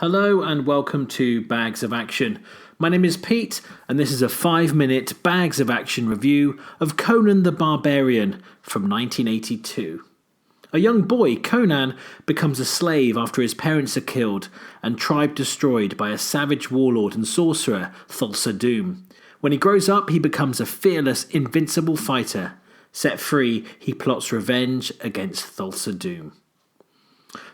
Hello and welcome to Bags of Action. My name is Pete and this is a 5-minute Bags of Action review of Conan the Barbarian from 1982. A young boy, Conan, becomes a slave after his parents are killed and tribe destroyed by a savage warlord and sorcerer, Thulsa Doom. When he grows up, he becomes a fearless, invincible fighter. Set free, he plots revenge against Thulsa Doom.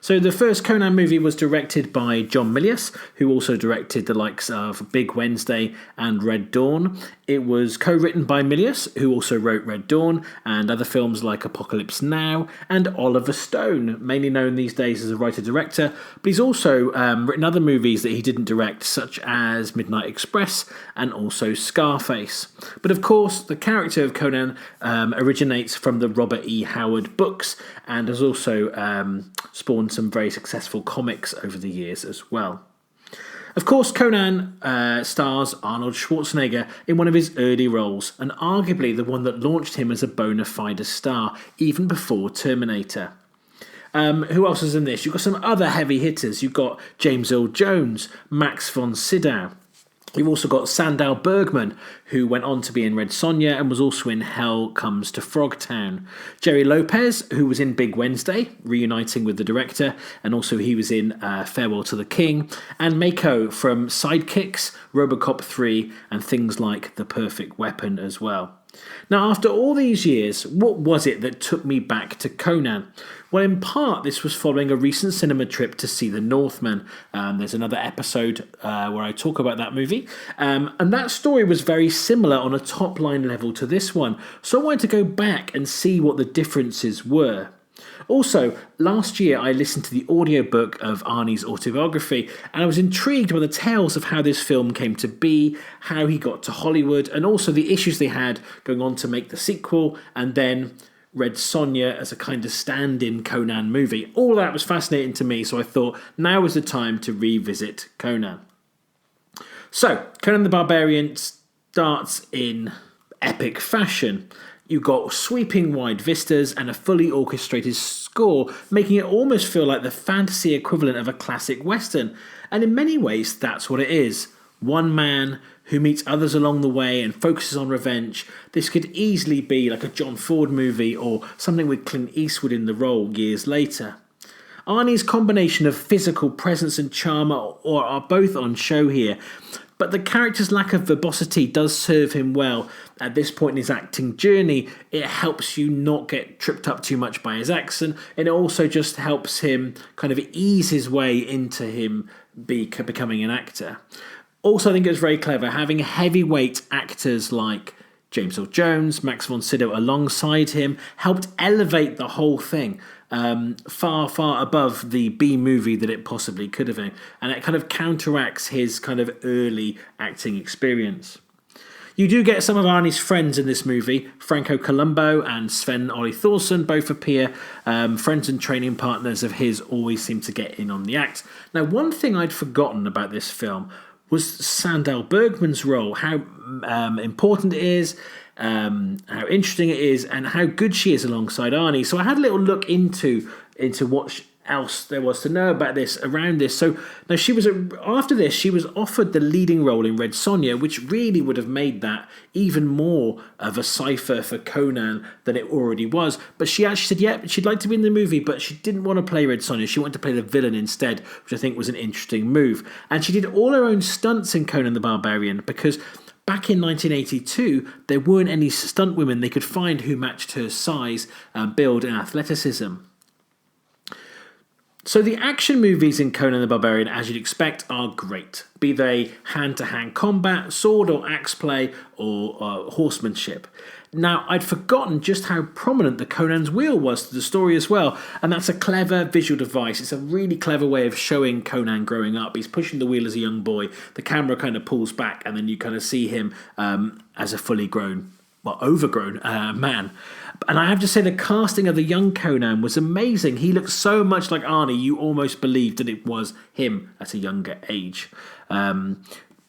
So the first Conan movie was directed by John Milius, who also directed the likes of Big Wednesday and Red Dawn. It was co-written by Milius, who also wrote Red Dawn and other films like Apocalypse Now, and Oliver Stone, mainly known these days as a writer-director, but he's also written other movies that he didn't direct, such as Midnight Express and also Scarface. But of course, the character of Conan originates from the Robert E. Howard books and has also spawned some very successful comics over the years as well. Of course, Conan stars Arnold Schwarzenegger in one of his early roles, and arguably the one that launched him as a bona fide star, even before Terminator. Who else is in this? You've got some other heavy hitters. You've got James Earl Jones, Max von Sydow. You've also got Sandahl Bergman, who went on to be in Red Sonja and was also in Hell Comes to Frogtown. Jerry Lopez, who was in Big Wednesday, reuniting with the director, and also he was in Farewell to the King. And Mako from Sidekicks, Robocop 3, and things like The Perfect Weapon as well. Now, after all these years, what was it that took me back to Conan? Well, in part, this was following a recent cinema trip to see The Northman. There's another episode where I talk about that movie. And that story was very similar on a top-line level to this one. So I wanted to go back and see what the differences were. Also, last year I listened to the audiobook of Arnie's autobiography, and I was intrigued by the tales of how this film came to be, how he got to Hollywood, and also the issues they had going on to make the sequel, and then Red Sonja as a kind of stand-in Conan movie. All that was fascinating to me, so I thought now was the time to revisit Conan. So, Conan the Barbarian starts in epic fashion. You've got sweeping wide vistas and a fully orchestrated score, making it almost feel like the fantasy equivalent of a classic western. And in many ways, that's what it is. One man who meets others along the way and focuses on revenge. This could easily be like a John Ford movie or something with Clint Eastwood in the role years later. Arnie's combination of physical presence and charm are both on show here, but the character's lack of verbosity does serve him well. At this point in his acting journey, it helps you not get tripped up too much by his accent, and it also just helps him kind of ease his way into him becoming an actor. Also, I think it was very clever having heavyweight actors like James Earl Jones, Max von Sydow alongside him helped elevate the whole thing far, far above the B movie that it possibly could have been. And it kind of counteracts his kind of early acting experience. You do get some of Arnie's friends in this movie. Franco Columbo and Sven-Ole Thorsen both appear. Friends and training partners of his always seem to get in on the act. Now, one thing I'd forgotten about this film was Sandahl Bergman's role, how important it is, how interesting it is, and how good she is alongside Arnie. So I had a little look into what else there was to know about this, around this. So now after this, she was offered the leading role in Red Sonja, which really would have made that even more of a cipher for Conan than it already was. But she actually said, yeah, she'd like to be in the movie, but she didn't want to play Red Sonja. She wanted to play the villain instead, which I think was an interesting move. And she did all her own stunts in Conan the Barbarian because back in 1982, there weren't any stunt women they could find who matched her size, build, and athleticism. So the action movies in Conan the Barbarian, as you'd expect, are great. Be they hand-to-hand combat, sword or axe play, or horsemanship. Now, I'd forgotten just how prominent the Conan's wheel was to the story as well, and that's a clever visual device. It's a really clever way of showing Conan growing up. He's pushing the wheel as a young boy, the camera kind of pulls back, and then you kind of see him as a fully grown, overgrown man. And I have to say the casting of the young Conan was amazing. He looked so much like Arnie, you almost believed that it was him at a younger age.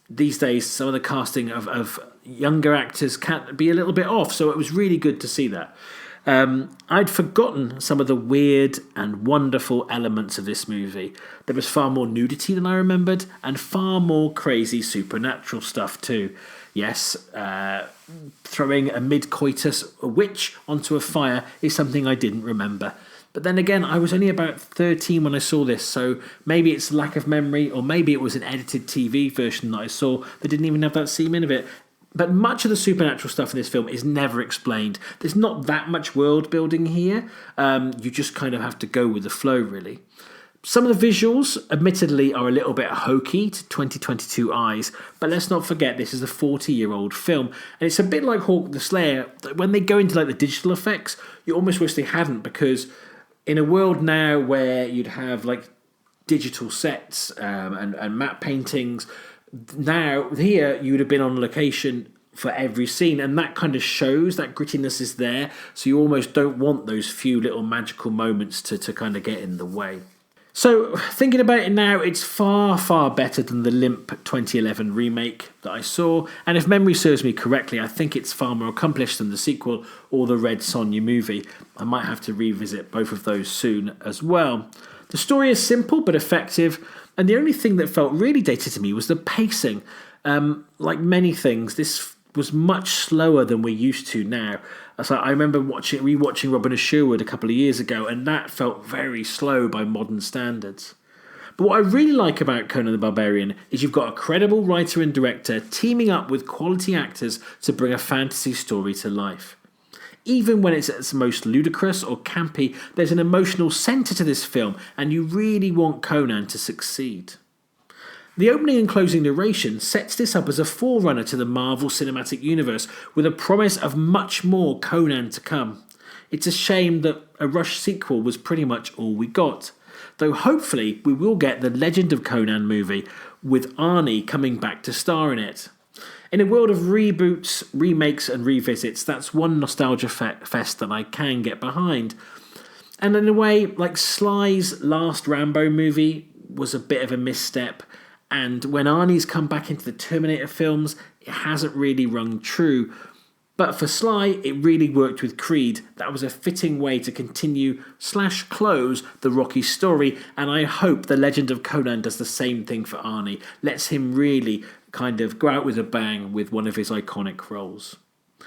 These days, some of the casting of younger actors can be a little bit off, so it was really good to see that. I'd forgotten some of the weird and wonderful elements of this movie. There was far more nudity than I remembered, and far more crazy supernatural stuff too. Yes, throwing a mid-coitus witch onto a fire is something I didn't remember. But then again, I was only about 13 when I saw this, so maybe it's lack of memory, or maybe it was an edited TV version that I saw that didn't even have that scene in it. But much of the supernatural stuff in this film is never explained. There's not that much world building here. You just kind of have to go with the flow, really. Some of the visuals, admittedly, are a little bit hokey to 2022 eyes, but let's not forget this is a 40-year-old film, and it's a bit like Hawk the Slayer. When they go into like the digital effects, you almost wish they hadn't, because in a world now where you'd have like digital sets and matte paintings, now here you would have been on location for every scene, and that kind of shows that grittiness is there, so you almost don't want those few little magical moments to kind of get in the way. So, thinking about it now, it's far, far better than the limp 2011 remake that I saw, and if memory serves me correctly, I think it's far more accomplished than the sequel or the Red Sonja movie. I might have to revisit both of those soon as well. The story is simple but effective, and the only thing that felt really dated to me was the pacing. Like many things, this was much slower than we're used to now. So I remember rewatching Robin of Sherwood a couple of years ago, and that felt very slow by modern standards. But what I really like about Conan the Barbarian is you've got a credible writer and director teaming up with quality actors to bring a fantasy story to life. Even when it's at its most ludicrous or campy, there's an emotional centre to this film, and you really want Conan to succeed. The opening and closing narration sets this up as a forerunner to the Marvel Cinematic Universe, with a promise of much more Conan to come. It's a shame that a rushed sequel was pretty much all we got, though hopefully we will get the Legend of Conan movie, with Arnie coming back to star in it. In a world of reboots, remakes and revisits, that's one nostalgia fest that I can get behind. And in a way, like Sly's last Rambo movie was a bit of a misstep, and when Arnie's come back into the Terminator films, it hasn't really rung true. But for Sly, it really worked with Creed. That was a fitting way to continue/close the Rocky story, and I hope the Legend of Conan does the same thing for Arnie. Lets him really kind of go out with a bang with one of his iconic roles.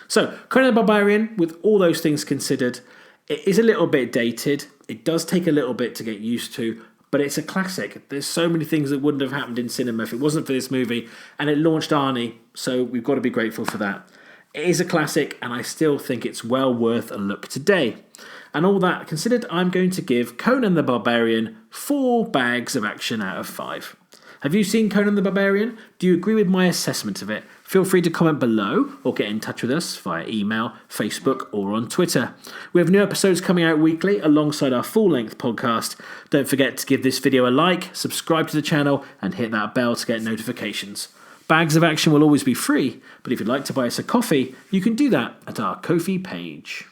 So, Conan the Barbarian, with all those things considered, it is a little bit dated. It does take a little bit to get used to, but it's a classic. There's so many things that wouldn't have happened in cinema if it wasn't for this movie, and it launched Arnie, so we've got to be grateful for that. It is a classic, and I still think it's well worth a look today. And all that considered, I'm going to give Conan the Barbarian 4 bags of action out of 5. Have you seen Conan the Barbarian? Do you agree with my assessment of it? Feel free to comment below or get in touch with us via email, Facebook or on Twitter. We have new episodes coming out weekly alongside our full-length podcast. Don't forget to give this video a like, subscribe to the channel and hit that bell to get notifications. Bags of Action will always be free, but if you'd like to buy us a coffee, you can do that at our Ko-fi page.